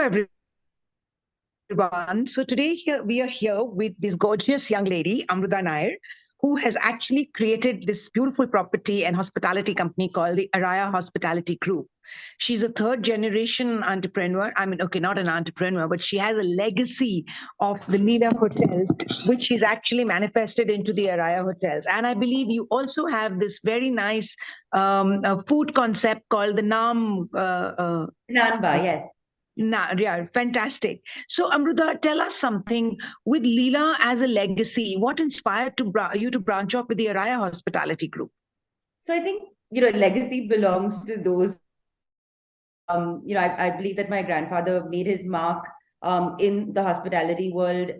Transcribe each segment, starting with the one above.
everyone. So today we are here with this gorgeous young lady, Amruda Nair, who has actually created this beautiful property and hospitality company called the Araiya Hospitality Group. She's a third generation entrepreneur. I mean, okay, not an entrepreneur, but she has a legacy of the Leela Hotels, which she's actually manifested into the Araiya Hotels. And I believe you also have this very nice food concept called the Naan Baar, yes. Yeah, fantastic. So, Amruda, tell us something with Leela as a legacy. What inspired you to branch off with the Araiya Hospitality Group? So I think, legacy belongs to those. I believe that my grandfather made his mark in the hospitality world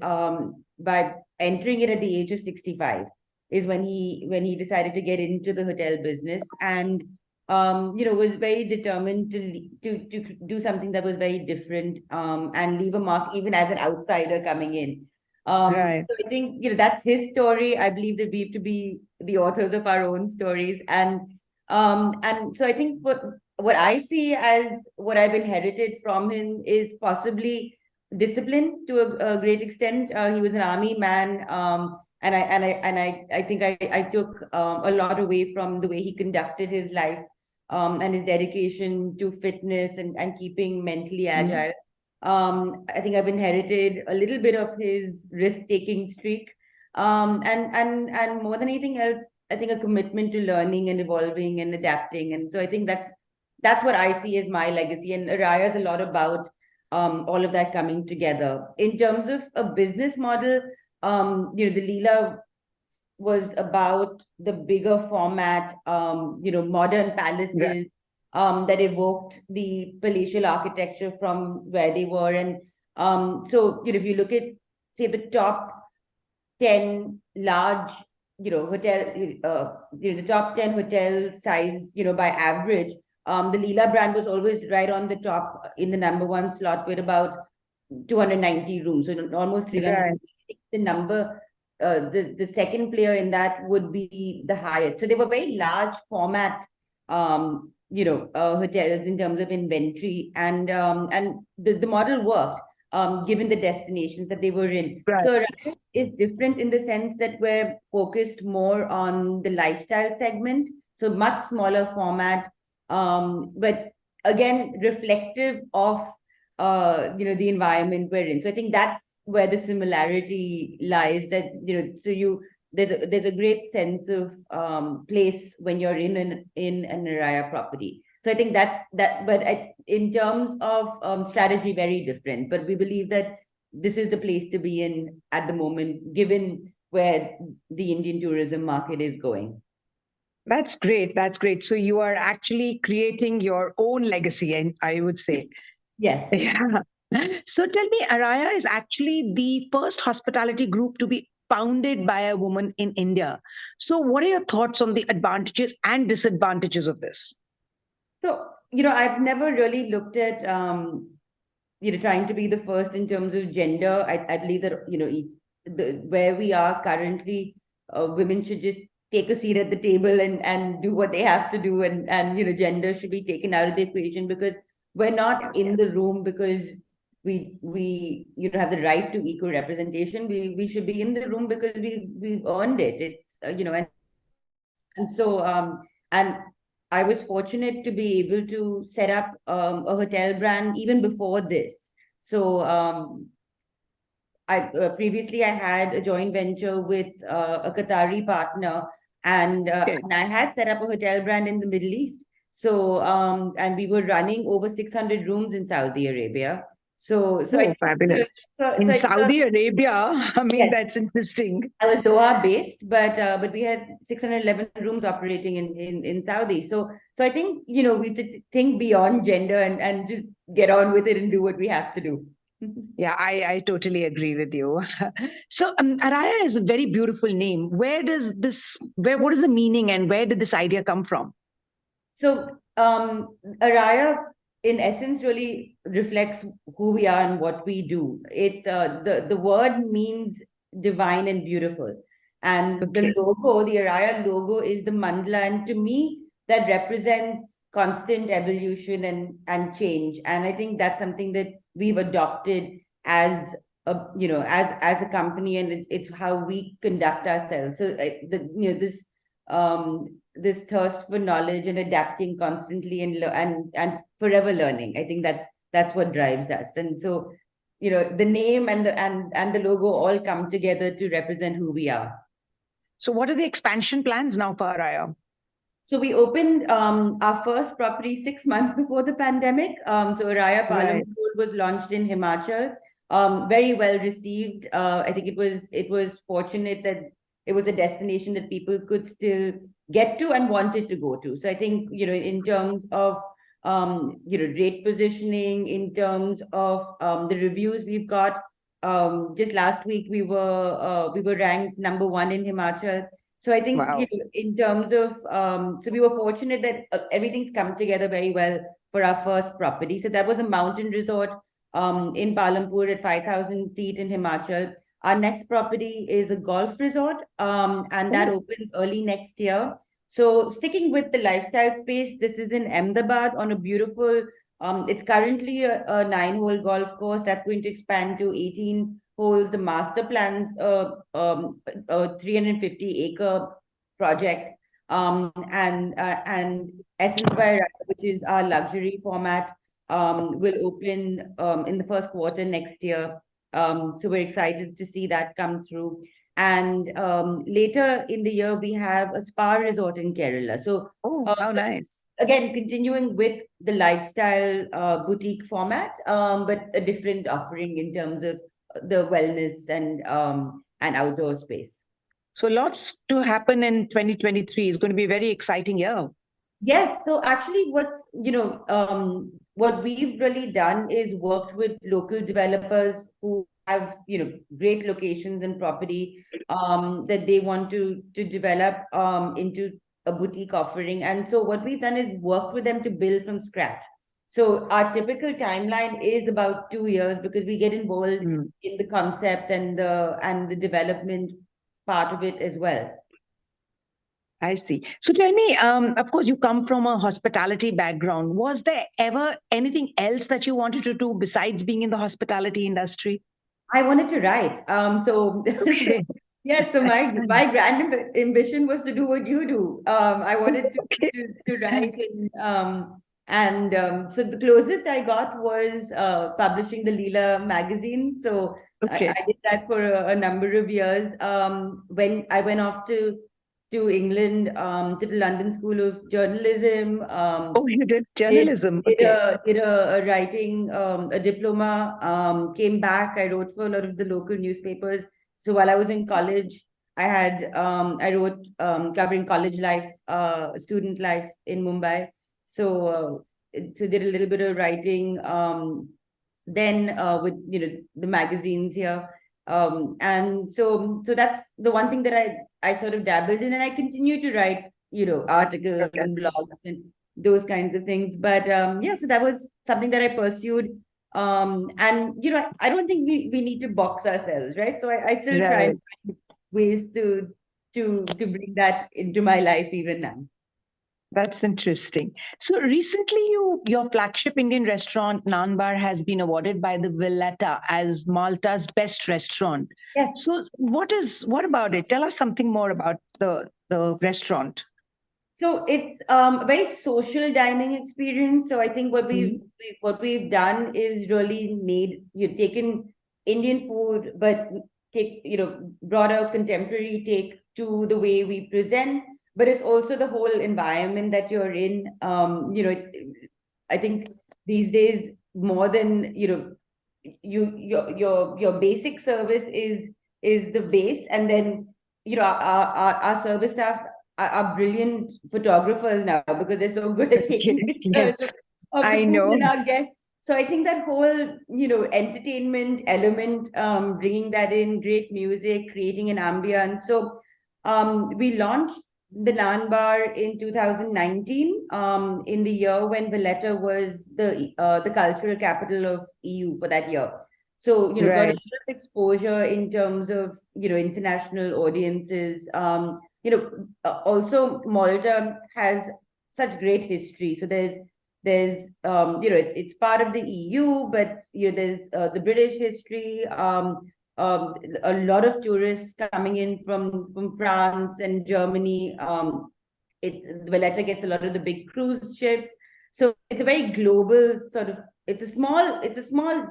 by entering it at the age of 65 is when he decided to get into the hotel business and was very determined to do something that was very different and leave a mark even as an outsider coming in. Right. So I think that's his story. I believe that we have to be the authors of our own stories, and so I think what I see as what I've inherited from him is possibly discipline to a great extent. He was an army man, and I think I took a lot away from the way he conducted his life, and his dedication to fitness and keeping mentally agile. I think I've inherited a little bit of his risk-taking streak, and more than anything else, I think a commitment to learning and evolving and adapting. And so I think that's what I see as my legacy. And Araiya is a lot about all of that coming together. In terms of a business model, the Leela was about the bigger format, modern palaces that evoked the palatial architecture from where they were. And so, if you look at, say, the top 10 large, the top 10 hotel size, by average, the Leela brand was always right on the top in the number one slot with about 290 rooms, so almost 300. Right. The number, the second player in that would be the Hyatt. So they were very large format, hotels in terms of inventory, and the model worked, given the destinations that they were in. Right. So Araiya is different in the sense that we're focused more on the lifestyle segment, so much smaller format, but again reflective of the environment we're in. So I think that's where the similarity lies. That there's a great sense of place when you're in an Araiya property. So I think that's that. But in terms of strategy, very different. But we believe that this is the place to be in at the moment, given where the Indian tourism market is going. That's great. That's great. So you are actually creating your own legacy, and I would say. Yes. Yeah. So tell me, Araiya is actually the first hospitality group to be founded by a woman in India. So what are your thoughts on the advantages and disadvantages of this? So, I've never really looked at, trying to be the first in terms of gender. I believe that, where we are currently, women should just take a seat at the table and do what they have to do. And gender should be taken out of the equation because we're not in the room because we have the right to equal representation. We should be in the room because we've earned it. It's, and so, and I was fortunate to be able to set up a hotel brand even before this. So I previously I had a joint venture with a Qatari partner, and I had set up a hotel brand in the Middle East. So and we were running over 600 rooms in Saudi Arabia. So I think, Fabulous. In Saudi Arabia, I mean, yes, that's interesting. I was Doha based, but we had 611 rooms operating in Saudi. So I think we did think beyond gender and just get on with it and do what we have to do. Yeah, I totally agree with you. So Araiya is a very beautiful name. What is the meaning and where did this idea come from? So Araiya, in essence, really reflects who we are and what we do. The word means divine and beautiful, and the Okay. logo, the Araiya logo, is the mandala, and to me, that represents constant evolution and change. And I think that's something that we've adopted as a, as a company, and it's how we conduct ourselves. So this thirst for knowledge and adapting constantly and forever learning. I think that's what drives us. And so, the name and the logo all come together to represent who we are. So what are the expansion plans now for Araiya? So we opened our first property 6 months before the pandemic. So Araiya Right. Palampur was launched in Himachal. Very well received. I think it was fortunate that it was a destination that people could still get to and wanted to go to. So I think, in terms of rate positioning, in terms of the reviews we've got. Just last week we were ranked number 1 in Himachal. So I think, Wow. in terms of, so we were fortunate that everything's come together very well for our first property. So that was a mountain resort in Palampur at 5,000 feet in Himachal. Our next property is a golf resort, and that opens early next year. So sticking with the lifestyle space, this is in Ahmedabad on a beautiful, it's currently a 9-hole golf course that's going to expand to 18 holes. The master plans a 350-acre project, and Essence by Araiya, which is our luxury format, will open in the first quarter next year. So we're excited to see that come through. And later in the year, we have a spa resort in Kerala. So, How nice. again, continuing with the lifestyle boutique format, but a different offering in terms of the wellness and outdoor space. So lots to happen in 2023. Is going to be a very exciting year. Yes. So actually, what we've really done is worked with local developers who have, great locations and property that they want to develop into a boutique offering. And so what we've done is worked with them to build from scratch. So our typical timeline is about 2 years because we get involved in the concept and the development part of it as well. I see. So tell me, of course, you come from a hospitality background. Was there ever anything else that you wanted to do besides being in the hospitality industry? I wanted to write. Okay. Yes, so my grand ambition was to do what you do. I wanted Okay. to write, and so the closest I got was publishing the Leela magazine. So Okay. I did that for a number of years. When I went off to England, to the London School of Journalism. Oh, you did Did journalism. did Okay. a writing a diploma. Came back. I wrote for a lot of the local newspapers. So while I was in college, I wrote covering college life, student life in Mumbai. So did a little bit of writing. Then with the magazines here. And so that's the one thing that I sort of dabbled in, and I continue to write articles Okay. and blogs and those kinds of things. But yeah, so that was something that I pursued. And I don't think we need to box ourselves, right? So I still try Right. and find ways to bring that into my life even now. That's interesting. So recently, your flagship Indian restaurant, Naan Bar, has been awarded by the Valletta as Malta's best restaurant. Yes. So what about it? Tell us something more about the restaurant. So it's a very social dining experience. So I think what we've done is really you've taken Indian food, but brought a contemporary take to the way we present. But it's also the whole environment that you're in. I think these days more than your basic service is the base, and then our service staff are brilliant photographers now because they're so good at taking pictures Yes, of the I food know. and our guests. So I think that whole, entertainment element, bringing that in, great music, creating an ambience. So we launched the Naan Bar in 2019, in the year when Valletta was the cultural capital of EU for that year. So, got a Right. lot of exposure in terms of, international audiences. Also Malta has such great history. So there's There's it's part of the EU, but there's the British history. A lot of tourists coming in from France and Germany. Valletta gets a lot of the big cruise ships, so it's a very global sort of. It's a small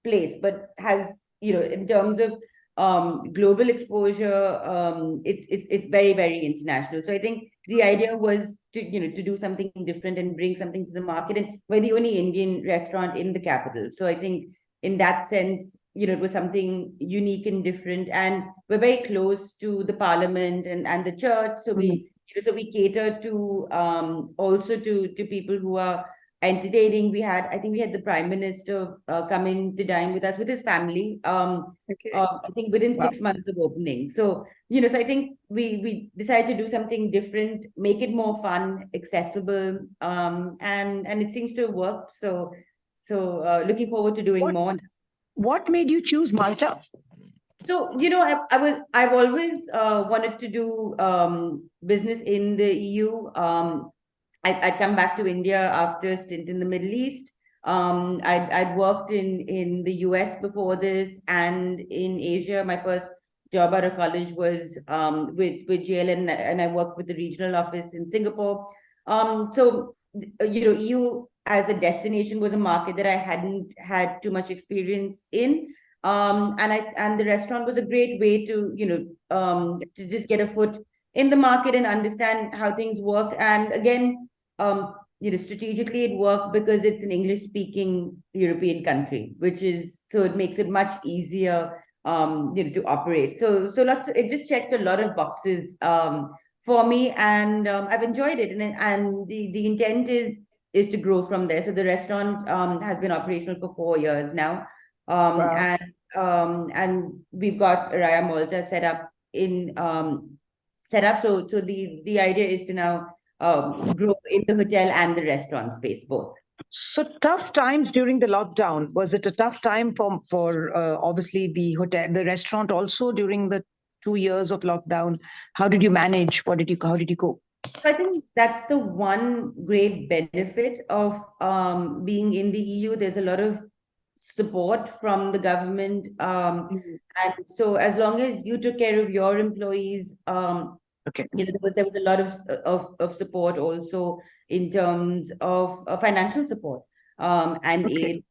place, but has in terms of global exposure, it's very, very international. So I think the idea was to do something different and bring something to the market, and we're the only Indian restaurant in the capital. So I think in that sense, it was something unique and different, and we're very close to the parliament and the church. So we cater to also to people who are entertaining. I think we had the Prime Minister come in to dine with us with his family. Okay. I think within Wow. 6 months of opening. So so I think we decided to do something different, make it more fun, accessible, and it seems to have worked. So looking forward to doing more. What made you choose Malta? So, I've always wanted to do business in the EU. I'd come back to India after a stint in the Middle East. I'd worked in the US before this, and in Asia. My first job out of college was with JLN, and I worked with the regional office in Singapore. So EU as a destination was a market that I hadn't had too much experience in. And the restaurant was a great way to just get a foot in the market and understand how things work. And again, strategically it worked because it's an English speaking European country, so it makes it much easier to operate. So it just checked a lot of boxes for me, and I've enjoyed it. And the intent is to grow from there. So the restaurant has been operational for 4 years now. Wow. And we've got Araiya Malta set up. So the idea is to now grow in the hotel and the restaurant space both. So tough times during the lockdown. Was it a tough time for obviously the hotel, the restaurant also during the 2 years of lockdown? How did you manage? How did you go? So I think that's the one great benefit of being in the EU. There's a lot of support from the government. And so as long as you took care of your employees, Okay. there was a lot of support also in terms of financial support and Okay. aid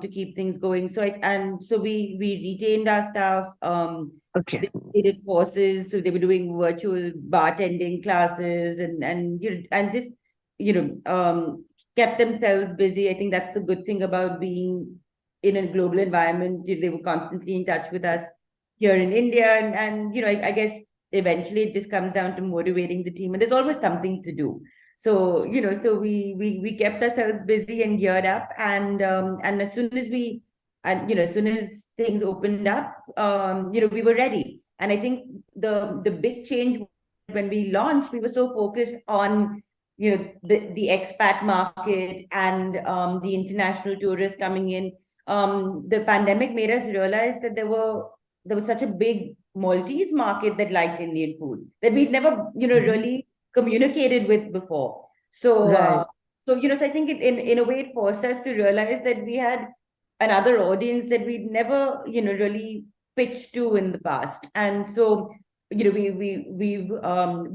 to keep things going. So we retained our staff. Okay. They did courses, so they were doing virtual bartending classes, and just kept themselves busy. I think that's a good thing about being in a global environment. They were constantly in touch with us here in India, and I guess eventually it just comes down to motivating the team, and there's always something to do. So we kept ourselves busy and geared up, and as soon as things opened up, we were ready. And I think the big change when we launched, we were so focused on the expat market and the international tourists coming in. The pandemic made us realize that there was such a big Maltese market that liked Indian food that we'd never, really communicated with before. So, Right. so I think in a way it forced us to realize that we had another audience that we'd never, really pitched to in the past. And so, we've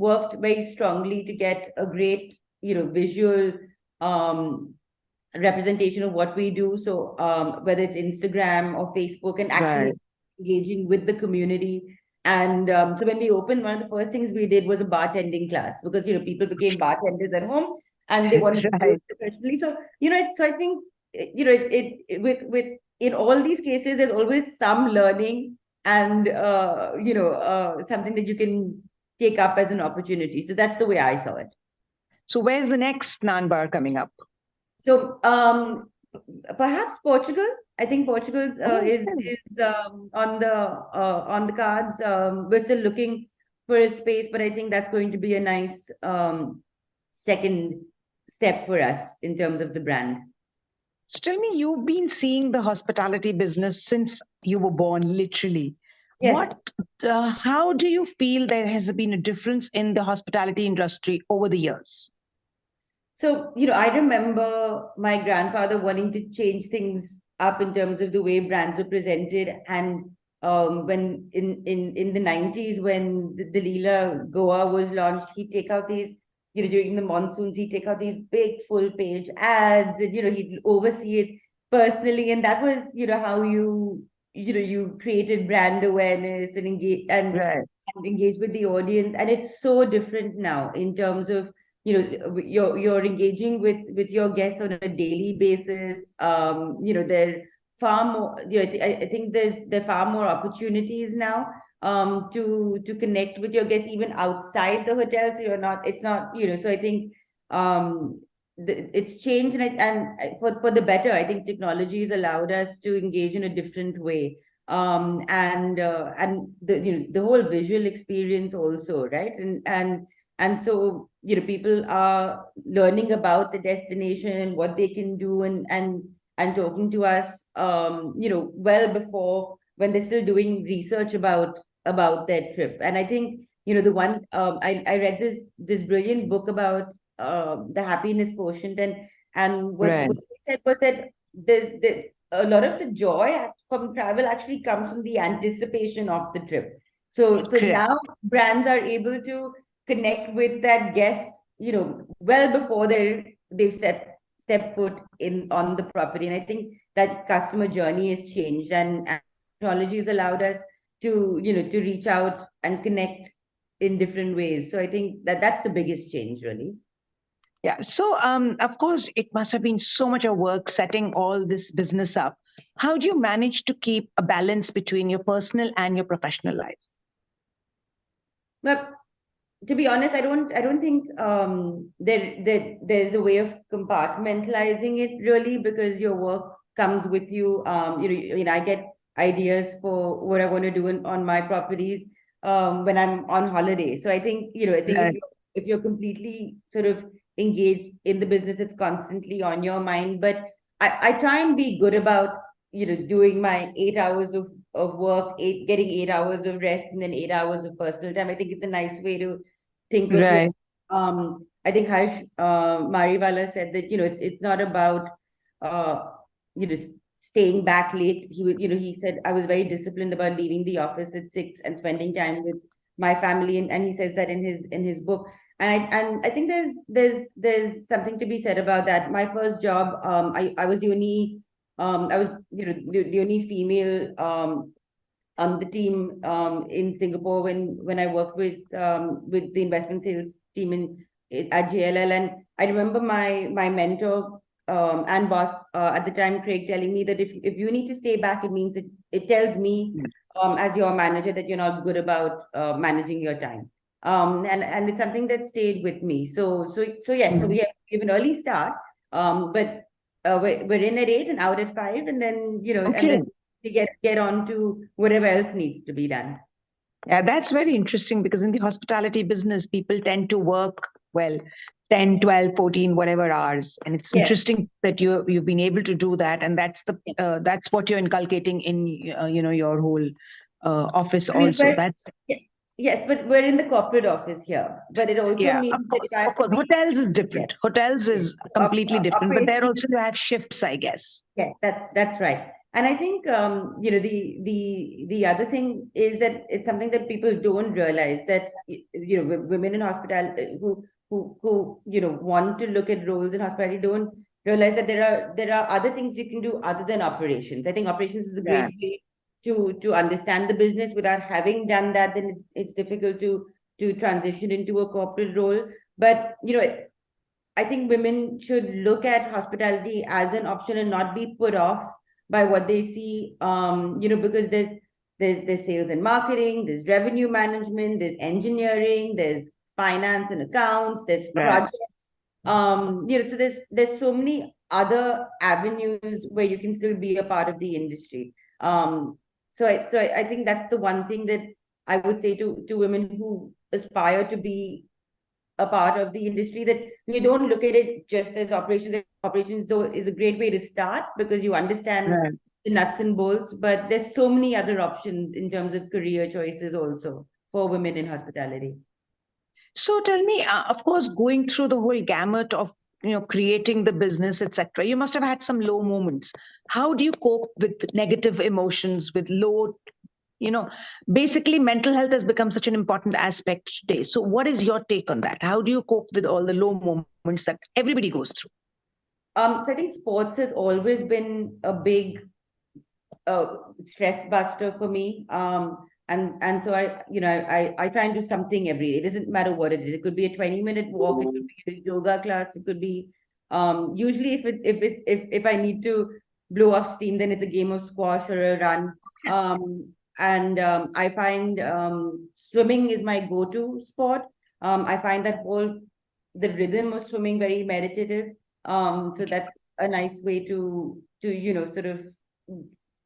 worked very strongly to get a great, visual representation of what we do. So whether it's Instagram or Facebook, and actually Right. engaging with the community. And so when we opened, one of the first things we did was a bartending class, because people became bartenders at home and they wanted to do Right. it professionally. So so I think with in all these cases, there's always some learning and something that you can take up as an opportunity. So that's the way I saw it. So where's the next Naan Bar coming up? So perhaps Portugal. I think Portugal Oh, is on the cards. We're still looking for a space, but I think that's going to be a nice second step for us in terms of the brand. so tell me, you've been seeing the hospitality business since you were born, literally. Yes. How do you feel there has been a difference in the hospitality industry over the years? So, I remember my grandfather wanting to change things up in terms of the way brands were presented. And when in the 90s, when the Leela Goa was launched, he'd take out these, during the monsoons, he'd take out these big full page ads, and, he'd oversee it personally. And that was, how you created brand awareness and Right. engage with the audience. And it's so different now in terms of, you're engaging with your guests on a daily basis. They're far more, I think there are far more opportunities now to connect with your guests even outside the hotel. So it's not, so I think it's changed, and for the better. I think technology has allowed us to engage in a different way. And the whole visual experience also, right? And so, people are learning about the destination and what they can do, and talking to us, well before, when they're still doing research about their trip. And I think, the one, I read this brilliant book about the happiness quotient, and Right. what they said was that a lot of the joy from travel actually comes from the anticipation of the trip. So Correct. now brands are able to connect with that guest, well before they've step foot in on the property. And I think that customer journey has changed, and technology has allowed us to reach out and connect in different ways. So I think that's the biggest change, really. Yeah. So, of course, it must have been so much of work setting all this business up. How do you manage to keep a balance between your personal and your professional life? But to be honest, I don't think there's a way of compartmentalizing it, really, because your work comes with you. I get ideas for what I want to do on my properties when I'm on holiday. So I think Right. if you're completely sort of engaged in the business, it's constantly on your mind. But I try and be good about doing my 8 hours of work, getting 8 hours of rest, and then 8 hours of personal time. I think it's a nice way to think of your. Right. I think Harsh Mariwala said that it's not about uh you know staying back late. He said, I was very disciplined about leaving the office at 6 and spending time with my family, and he says that in his book. And I think there's something to be said about that. My first job, I was the only I was the only female on the team in Singapore when I worked with the investment sales team at JLL. And I remember my mentor and boss at the time, Craig, telling me that if you need to stay back, it means it tells me as your manager that you're not good about managing your time. And it's something that stayed with me. So yes, so Mhm. we have an early start, but we're in at 8 and out at 5, and then and then Okay. to get on to whatever else needs to be done. Yeah, that's very interesting because in the hospitality business, people tend to work, well, 10, 12, 14, whatever hours. And it's Yes, interesting that you've been able to do that. And yes. that's what you're inculcating in, your whole office I mean, also. That's, yes, but we're in the corporate office here. But it also yeah, means of that if course. I Of have to course. be, Hotels is yes, different. Hotels yes, is completely different, but there operations. also you have shifts, I guess. Yeah, that's right. And I think the other thing is that it's something that people don't realize, that women in hospitality who want to look at roles in hospitality don't realize that there are other things you can do other than operations. I think operations is a Yeah. great way to understand the business. Without having done that, then it's difficult to transition into a corporate role. But I think women should look at hospitality as an option and not be put off by what they see. Because there's sales and marketing, there's revenue management, there's engineering, there's finance and accounts, there's Right. projects. So there's so many other avenues where you can still be a part of the industry. So I think that's the one thing that I would say to women who aspire to be a part of the industry, that you don't look at it just as operations. Operations, though, is a great way to start because you understand Right. the nuts and bolts, but there's so many other options in terms of career choices also for women in hospitality. So tell me, of course, going through the whole gamut of creating the business, etc., you must have had some low moments. How do you cope with negative emotions, with low, basically mental health has become such an important aspect today. So what is your take on that? How do you cope with all the low moments that everybody goes through? So I think sports has always been a big stress buster for me. And so I try and do something every day. It doesn't matter what it is. It could be a 20-minute walk. It could be a yoga class. It could be usually if I need to blow off steam, then it's a game of squash or a run. And I find swimming is my go-to sport. I find that whole the rhythm of swimming very meditative. So that's a nice way to sort of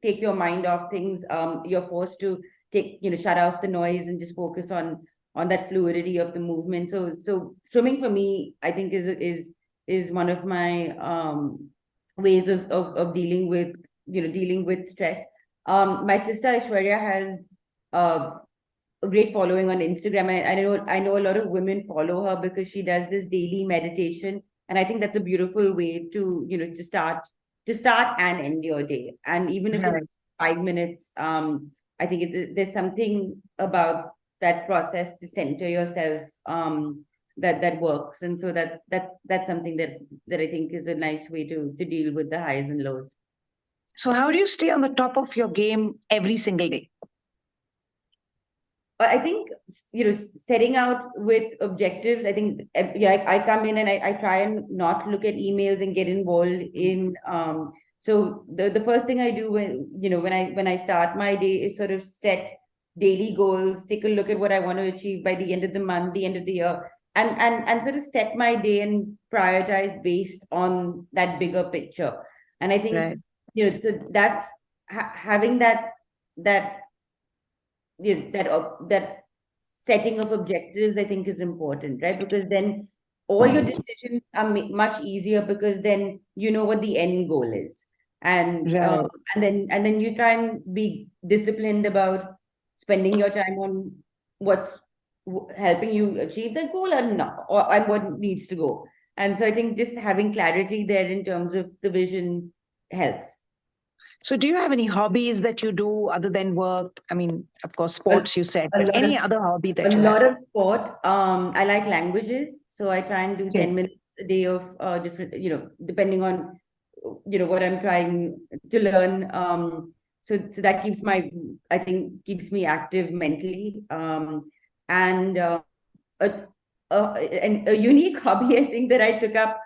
take your mind off things. You're forced to shut off the noise and just focus on that fluidity of the movement. So swimming for me, I think is one of my ways of dealing with stress. My sister Aishwarya has a great following on Instagram, and I know a lot of women follow her because she does this daily meditation, and I think that's a beautiful way to to start and end your day. And even if it's 5 minutes, I think there's something about that process to center yourself that works, and so that's something that I think is a nice way to deal with the highs and lows. So how do you stay on the top of your game every single day? I think setting out with objectives. I think I come in and I try and not look at emails and get involved in. So the first thing I do when I start my day is sort of set daily goals, take a look at what I want to achieve by the end of the month, the end of the year, and sort of set my day and prioritize based on that bigger picture. And I think so that's having that that setting of objectives, I think, is important, right? Because then all your decisions are much easier because then you know what the end goal is, and then you try and be disciplined about spending your time on what's helping you achieve that goal and not, and what needs to go. And so I think just having clarity there in terms of the vision helps. So do you have any hobbies that you do other than work? I mean, of course, sports you said, but any other hobby that you have? A lot of sport. I like languages, so I try and do 10 minutes a day of different, depending on what I'm trying to learn. So that I think keeps me active mentally. And a unique hobby I think that I took up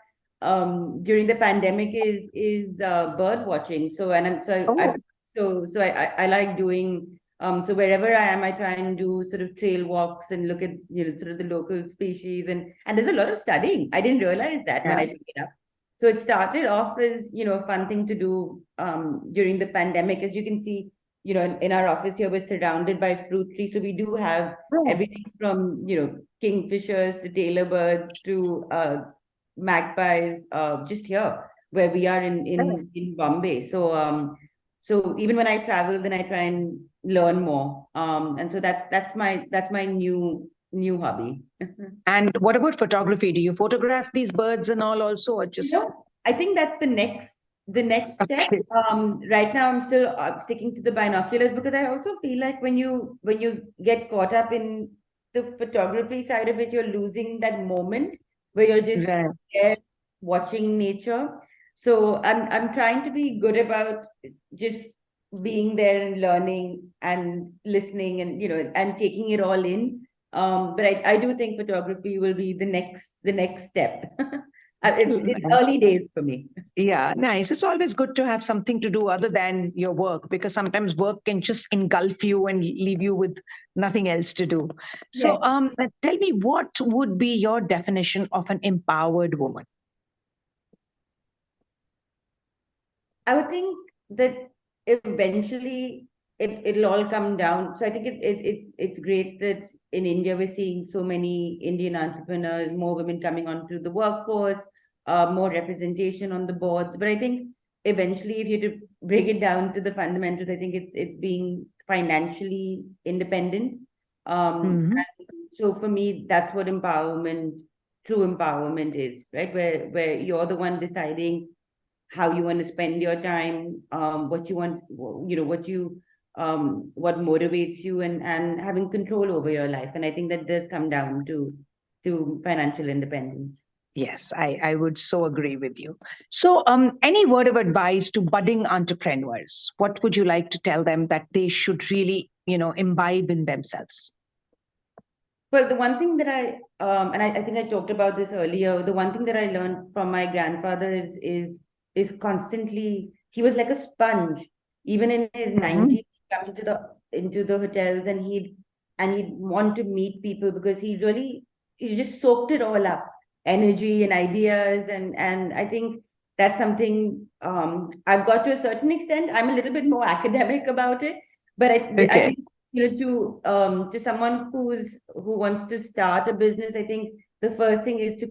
during the pandemic is bird watching. So I like doing so wherever I am, I try and do sort of trail walks and look at sort of the local species, and there's a lot of studying. I didn't realize that when I picked it up. So it started off as a fun thing to do during the pandemic. As you can see, in our office here, we're surrounded by fruit trees, so we do have everything from kingfishers to tailor birds to magpies just here where we are in Bombay. So even when I travel, then I try and learn more. And so that's my new hobby. And what about photography? Do you photograph these birds and all also, or just? I think that's the next step. Right now I'm still sticking to the binoculars because I also feel like when you get caught up in the photography side of it, you're losing that moment where you're just there watching nature. So I'm trying to be good about just being there and learning and listening and and taking it all in. But I do think photography will be the next step. It's early days for me. Yeah, nice. It's always good to have something to do other than your work, because sometimes work can just engulf you and leave you with nothing else to do. So, tell me, what would be your definition of an empowered woman? I would think that eventually it'll all come down. So I think it's great that in India we're seeing so many Indian entrepreneurs, more women coming onto the workforce, more representation on the boards. But I think eventually, if you had to break it down to the fundamentals, I think it's being financially independent. And so for me, that's what empowerment true empowerment is, right? Where you're the one deciding how you want to spend your time, what you want, what motivates you, and having control over your life. And I think that does come down to financial independence. Yes, I would so agree with you. So, any word of advice to budding entrepreneurs? What would you like to tell them that they should really, imbibe in themselves? Well, the one thing that I think I talked about this earlier. The one thing that I learned from my grandfather is constantly, he was like a sponge. Even in his Mhm. 90s, he'd come into the hotels, and he'd want to meet people because he just soaked it all up, energy and ideas, and I think that's something I've got to a certain extent. I'm a little bit more academic about it, but I Okay. think to someone who wants to start a business, I think the first thing is to,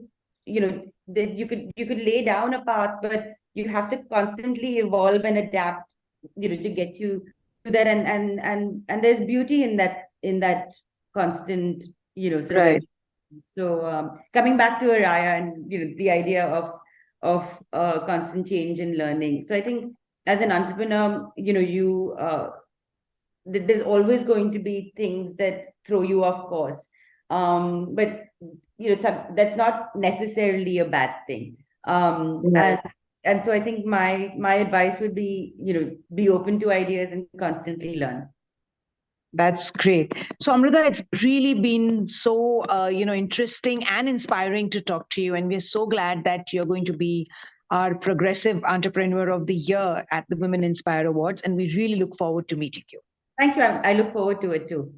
that you could lay down a path, but you have to constantly evolve and adapt, to get you to that. And there's beauty in that constant, sort of Right. so coming back to Araya, and the idea of constant change and learning. So I think as an entrepreneur, there's always going to be things that throw you off course. But that's not necessarily a bad thing. Right. And so I think my advice would be, be open to ideas and constantly learn. That's great. So, Amrita, it's really been so, interesting and inspiring to talk to you. And we're so glad that you're going to be our Progressive Entrepreneur of the Year at the Women Inspire Awards. And we really look forward to meeting you. Thank you. I look forward to it too.